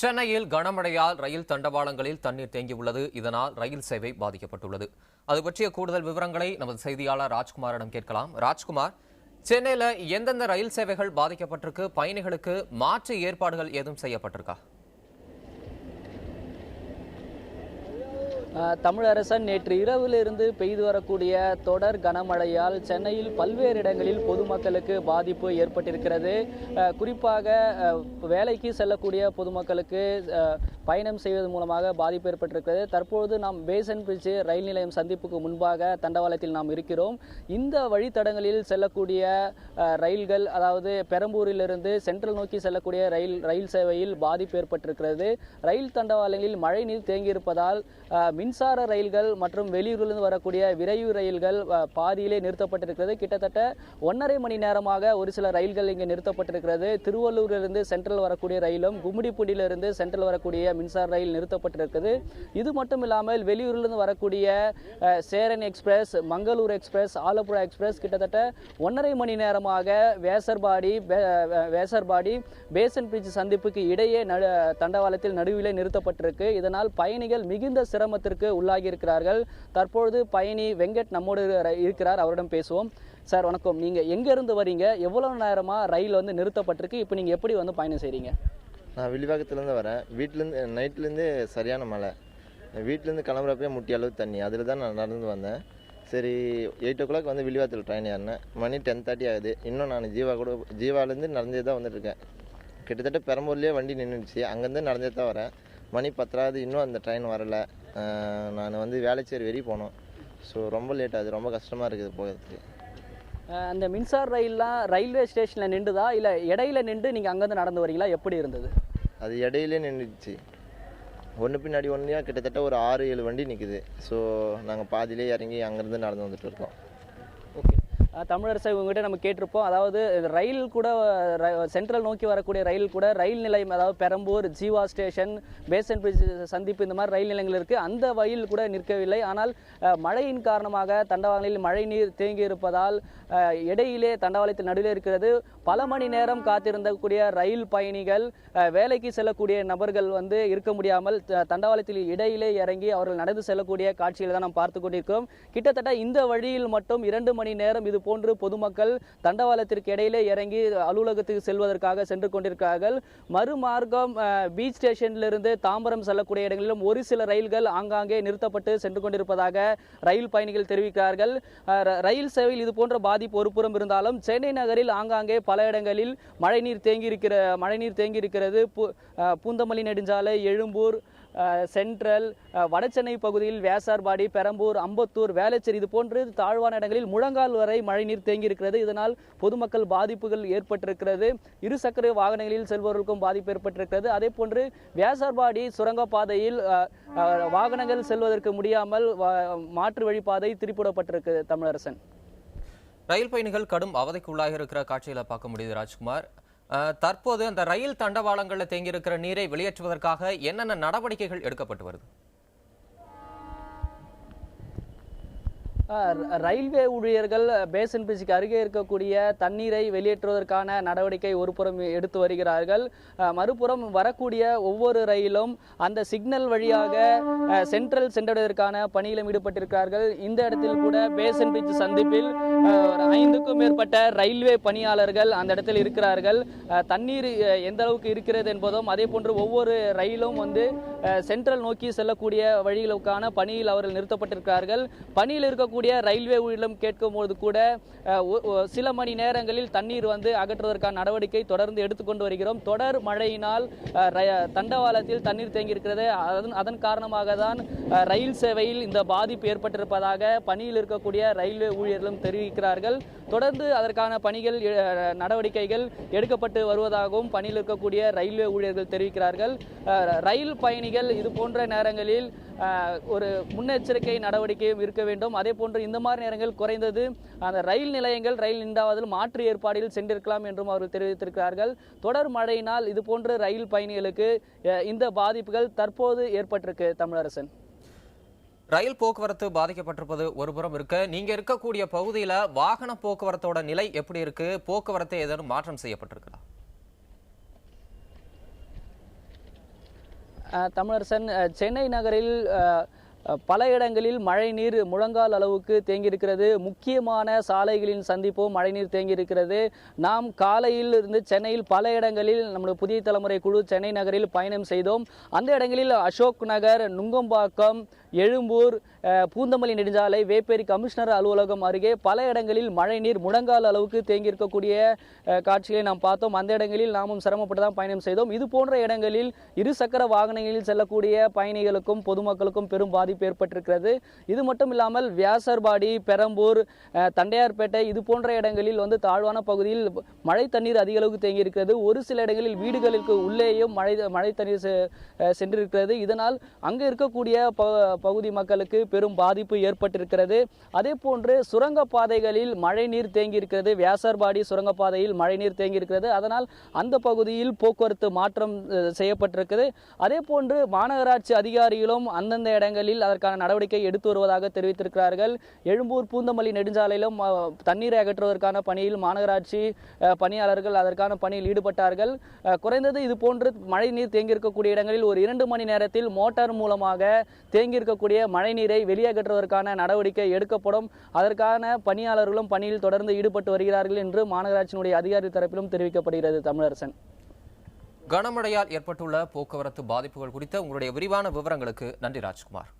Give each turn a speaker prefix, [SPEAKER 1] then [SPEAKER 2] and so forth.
[SPEAKER 1] சென்னையில் கனமழையால் ரயில் தண்டவாளங்களில் தண்ணீர் தேங்கியுள்ளது. இதனால் ரயில் சேவை பாதிக்கப்பட்டுள்ளது. அது பற்றிய கூடுதல் விவரங்களை நமது செய்தியாளர் ராஜ்குமாரிடம் கேட்கலாம். ராஜ்குமார், சென்னையில் எந்தெந்த ரயில் சேவைகள் பாதிக்கப்பட்டிருக்கு? பயணிகளுக்கு மாற்று ஏற்பாடுகள் ஏதும் செய்யப்பட்டிருக்கா?
[SPEAKER 2] தமிழரசன், நேற்று இரவிலிருந்து பெய்து வரக்கூடிய தொடர் கனமழையால் சென்னையில் பல்வேறு இடங்களில் பொதுமக்களுக்கு பாதிப்பு ஏற்பட்டிருக்கிறது. குறிப்பாக வேலைக்கு செல்லக்கூடிய பொதுமக்களுக்கு பயணம் செய்வது மூலமாக பாதிப்பு ஏற்பட்டிருக்கிறது. தற்பொழுது நாம் பேசன் பிரிட்ஜ் ரயில் நிலையம் சந்திப்புக்கு முன்பாக தண்டவாளத்தில் நாம் இருக்கிறோம். இந்த வழித்தடங்களில் செல்லக்கூடிய ரயில்கள், அதாவது பெரம்பூரிலிருந்து சென்ட்ரல் நோக்கி செல்லக்கூடிய ரயில் சேவையில் பாதிப்பு ஏற்பட்டிருக்கிறது. ரயில் தண்டவாளங்களில் மழை நீர் தேங்கியிருப்பதால் மின்சார ரயில்கள் மற்றும் வெளியூரிலிருந்து வரக்கூடிய விரைவு ரயில்கள் பாதியிலே நிறுத்தப்பட்டிருக்கிறது. கிட்டத்தட்ட 1.5 மணி நேரமாக ஒரு சில ரயில்கள் இங்கே நிறுத்தப்பட்டிருக்கிறது. திருவள்ளூரிலிருந்து சென்ட்ரல் வரக்கூடிய ரயிலும், கும்மிடிப்பூண்டியிலிருந்து சென்ட்ரல் வரக்கூடிய மின்சார ரயில் நிறுத்தப்பட்டிருக்கிறது. இது மட்டும் இல்லாமல் வெளியூரிலிருந்து வரக்கூடிய Cheran express, Mangalore express, Alappuzha express கிட்டத்தட்ட 1.5 மணி நேரமாக வேசர்பாடி பேசன் பிரிட்ஜ் சந்திப்புக்கு இடையே தண்டவாளத்தில் நடுவிலே நிறுத்தப்பட்டிருக்கு. இதனால் பயணிகள் மிகுந்த சிரமத்திற்கு உள்ளாகி இருக்கிறார்கள். தற்பொழுது பயணி வெங்கட் நம்மோடு இருக்கிறார், அவரிடம் பேசுவோம். சார் வணக்கம், நீங்க எங்க இருந்து வரீங்க? எவ்வளவு நேரமா ரயில் நிறுத்தப்பட்டிருக்கு? இப்போ நீங்க எப்படி பயணம் செய்றீங்க?
[SPEAKER 3] நான் வில்லிவாக்கத்துலேருந்து வரேன். வீட்டிலேருந்து நைட்லேருந்து சரியான மழை. வீட்டிலேருந்து கிளம்புறப்பே முட்டி அளவு தண்ணி. அதில் தான் நான் நடந்து வந்தேன். சரி, 8 o'clock வில்லிவாக்கத்தில் ட்ரெயின் ஏறினேன். மணி 10:30 ஆகுது. இன்னும் நான் ஜீவாலேருந்து நடந்தே தான் வந்துட்டுருக்கேன். கிட்டத்தட்ட பெரம்பூர்லேயே வண்டி நின்றுச்சு. அங்கேருந்து நடந்தே தான் வரேன். மணி 10 இன்னும் அந்த ட்ரெயின் வரலை. நான் வேளச்சேரி வெறி போனோம். ஸோ ரொம்ப லேட் ஆகுது. ரொம்ப கஷ்டமாக இருக்குது போகிறதுக்கு.
[SPEAKER 2] அந்த மின்சார ரயில்லாம் ரயில்வே ஸ்டேஷனில் நின்றுதா, இல்லை இடையில நின்று நீங்கள் அங்கேருந்து நடந்து வரீங்களா? எப்படி இருந்தது?
[SPEAKER 3] அது இடையிலே நின்றுச்சு. ஒன்று பின்னாடி ஒன்றையா கிட்டத்தட்ட ஒரு 6-7 வண்டி நிற்குது. ஸோ நாங்கள் பாதியிலே இறங்கி அங்கேருந்து நடந்து வந்துட்டு இருக்கோம்.
[SPEAKER 2] ஓகே, தமிழரசு உங்ககிட்ட நம்ம கேட்டிருப்போம். அதாவது ரயில் கூட சென்ட்ரல் நோக்கி வரக்கூடிய ரயில் கூட ரயில் நிலையம், அதாவது பெரம்பூர், ஜீவா ஸ்டேஷன், பேசன் பிரிட்ஜ் சந்திப்பு, இந்த மாதிரி ரயில் நிலையங்கள் இருக்குது. அந்த வழியில் கூட நிற்கவில்லை. ஆனால் மழையின் காரணமாக தண்டவாளங்களில் மழை நீர் தேங்கி இருப்பதால் இடையிலே தண்டவாளத்தில் நடுவில் இருக்கிறது. பல மணி நேரம் காத்திருந்தக்கூடிய ரயில் பயணிகள், வேலைக்கு செல்லக்கூடிய நபர்கள் இருக்க முடியாமல் தண்டவாளத்தில் இடையிலே இறங்கி அவர்கள் நடந்து செல்லக்கூடிய காட்சிகளை தான் நாம் பார்த்து கொண்டிருக்கிறோம். கிட்டத்தட்ட இந்த வழியில் மட்டும் 2 மணி நேரம் இது போன்று பொதுமக்கள் தண்டவாளத்திற்கு இடையிலே இறங்கி அலுவலகத்துக்கு செல்வதற்காக சென்று கொண்டிருக்கிறார்கள். மறுமார்க்கம் பீச் ஸ்டேஷனிலிருந்து தாம்பரம் செல்லக்கூடிய இடங்களிலும் ஒரு சில ரயில்கள் ஆங்காங்கே நிறுத்தப்பட்டு சென்று கொண்டிருப்பதாக ரயில் பயணிகள் தெரிவிக்கிறார்கள். ரயில் சேவையில் இது போன்ற பாதிப்பு ஒரு புறம் இருந்தாலும் சென்னை நகரில் ஆங்காங்கே பல இடங்களில் மழைநீர் தேங்கி இருக்கிறது. பூந்தமல்லி நெடுஞ்சாலை, எழும்பூர், சென்ட்ரல், வடசென்னை பகுதியில் வேசார்பாடி, பெரம்பூர், அம்பத்தூர், வேளச்சேரி இது போன்று தாழ்வான இடங்களில் முழங்கால் வரை மழைநீர் தேங்கி இருக்கிறது. இதனால் பொதுமக்கள் பாதிப்புகள் ஏற்பட்டிருக்கிறது. இருசக்கர வாகனங்களில் செல்பவர்களுக்கும் பாதிப்பு ஏற்பட்டிருக்கிறது. அதே போன்று வேசார்பாடி சுரங்கப்பாதையில் வாகனங்கள் செல்வதற்கு முடியாமல் மாற்று வழிப்பாதை திருப்பிடப்பட்டிருக்கு. தமிழரசன்,
[SPEAKER 1] ரயில் பயணிகள் கடும் அவதிக்குள்ளாக இருக்கிற காட்சிகளை பார்க்க முடியுது. ராஜ்குமார், தற்போது அந்த ரயில் தண்டவாளங்களில் தேங்கியிருக்கிற நீரை வெளியேற்றுவதற்காக என்னென்ன நடவடிக்கைகள் எடுக்கப்பட்டு வருது?
[SPEAKER 2] ரயில்வே ஊழியர்கள் பேசன் பிரிட்ஜுக்கு அருகே இருக்கக்கூடிய தண்ணீரை வெளியேற்றுவதற்கான நடவடிக்கை ஒரு புறம் எடுத்து வருகிறார்கள். மறுபுறம் வரக்கூடிய ஒவ்வொரு ரயிலும் அந்த சிக்னல் வழியாக சென்ட்ரல் சென்றடைவதற்கான பணியிலும் ஈடுபட்டிருக்கிறார்கள். இந்த இடத்தில் கூட பேசன் பிரிட்ஜ் சந்திப்பில் 5க்கும் மேற்பட்ட ரயில்வே பணியாளர்கள் அந்த இடத்தில் இருக்கிறார்கள். தண்ணீர் எந்த அளவுக்கு இருக்கிறது என்பதும், அதே போன்று ஒவ்வொரு ரயிலும் சென்ட்ரல் நோக்கி செல்லக்கூடிய வழிகளுக்கான பணியில் அவர்கள் நிறுத்தப்பட்டிருக்கிறார்கள். பணியில் இருக்கக்கூடிய ரயில்வே ஊழியர்களும் கேட்கும்போது கூட சில மணி நேரங்களில் தண்ணீர் அகற்றுவதற்கான நடவடிக்கை தொடர்ந்து எடுத்துக்கொண்டு வருகிறோம். தொடர் மழையினால் தண்டவாளத்தில் தண்ணீர் தேங்கியிருக்கிறது. அதன் காரணமாக தான் ரயில் சேவையில் இந்த பாதிப்பு ஏற்பட்டிருப்பதாக பணியில் இருக்கக்கூடிய ரயில்வே ஊழியர்களும் தெரிவிக்கிறார்கள். தொடர்ந்து அதற்கான பணிகள், நடவடிக்கைகள் எடுக்கப்பட்டு வருவதாகவும் பணியில் இருக்கக்கூடிய ரயில்வே ஊழியர்கள் தெரிவிக்கிறார்கள். ரயில் பயணிகள் இது போன்ற நேரங்களில் ஒரு முன்னெச்சரிக்கை நடவடிக்கையும் இருக்க வேண்டும். அதே போன்று இந்த மாதிரி நேரங்கள் குறைந்தது அந்த ரயில் நிலையங்கள் ரயில் நின்றாவதில் மாற்று ஏற்பாடில் சென்றிருக்கலாம் என்றும் அவர்கள் தெரிவித்திருக்கிறார்கள். தொடர் மழையினால் இது போன்ற ரயில் பயணிகளுக்கு இந்த பாதிப்புகள் தற்போது ஏற்பட்டிருக்கு. தமிழரசன்,
[SPEAKER 1] ரயில் போக்குவரத்து பாதிக்கப்பட்டிருப்பது ஒருபுறம் இருக்க, நீங்க இருக்கக்கூடிய பகுதியில வாகன போக்குவரத்தோட நிலை எப்படி இருக்கு? போக்குவரத்து ஏதேனும் மாற்றம் செய்யப்பட்டிருக்கிறா?
[SPEAKER 2] தமிழரசன், சென்னை நகரில் பல இடங்களில் மழைநீர் முழங்கால் அளவுக்கு தேங்கியிருக்கிறது. முக்கியமான சாலைகளின் சந்திப்பும் மழைநீர் தேங்கியிருக்கிறது. நாம் காலையில் இருந்து சென்னையில் பல இடங்களில் நம்முடைய புதிய தலைமுறை குழு சென்னை நகரில் பயணம் செய்தோம். அந்த இடங்களில் அசோக் நகர், நுங்கம்பாக்கம், எழும்பூர், பூந்தமல்லி நெடுஞ்சாலை, வேப்பேரி கமிஷனர் அலுவலகம் அருகே பல இடங்களில் மழைநீர் முழங்கால் அளவுக்கு தேங்கியிருக்கக்கூடிய காட்சிகளை நாம் பார்த்தோம். அந்த இடங்களில் நாமும் சிரமப்பட்டு தான் பயணம் செய்தோம். இது போன்ற இடங்களில் இருசக்கர வாகனங்களில் செல்லக்கூடிய பயணிகளுக்கும் பொதுமக்களுக்கும் பெரும் பாதிப்பு ஏற்பட்டிருக்கிறது. இது மட்டும் இல்லாமல் வியாசர்பாடி, பெரம்பூர், தண்டையார்பேட்டை இது போன்ற இடங்களில் தாழ்வான பகுதியில் மழை தண்ணீர் அதிக அளவுக்கு தேங்கியிருக்கிறது. ஒரு சில இடங்களில் வீடுகளுக்கு உள்ளேயும் மழை தண்ணீர் சென்றிருக்கிறது. இதனால் அங்கு இருக்கக்கூடிய பகுதி மக்களுக்கு பெரும் பாதிப்பு ஏற்பட்டிருக்கிறது. அதே போன்று சுரங்கப்பாதைகளில் மழைநீர் தேங்கியிருக்கிறது. வியாசர்பாடி சுரங்கப்பாதையில் மழைநீர் தேங்கியிருக்கிறது. அதனால் அந்த பகுதியில் போக்குவரத்து மாற்றம் செய்யப்பட்டிருக்கிறது. அதே போன்று மாநகராட்சி அதிகாரிகளும் அந்தந்த இடங்களில் அதற்கான நடவடிக்கை எடுத்து வருவதாக தெரிவித்திருக்கிறார்கள். எழும்பூர் பூந்தமல்லி நெடுஞ்சாலையிலும் தண்ணீரை அகற்றுவதற்கான பணியில் மாநகராட்சி பணியாளர்கள் அதற்கான பணியில் ஈடுபட்டார்கள். குறைந்தது இது போன்று மழைநீர் தேங்கியிருக்கக்கூடிய இடங்களில் ஒரு 2 மணி நேரத்தில் மோட்டார் மூலமாக தேங்கியிருக்கக்கூடிய மழைநீரை வெளியேற்றுவதற்கான நடவடிக்கை எடுக்கப்படும். அதற்கான பணியாளர்களும் பணியில் தொடர்ந்து ஈடுபட்டு வருகிறார்கள் என்று மாநகராட்சியினுடைய அதிகாரி தரப்பிலும் தெரிவிக்கப்படுகிறது. தமிழரசன்,
[SPEAKER 1] கனமழையால் ஏற்பட்டுள்ள போக்குவரத்து பாதிப்புகள் குறித்த உங்களுடைய விரிவான விவரங்களுக்கு நன்றி ராஜ்குமார்.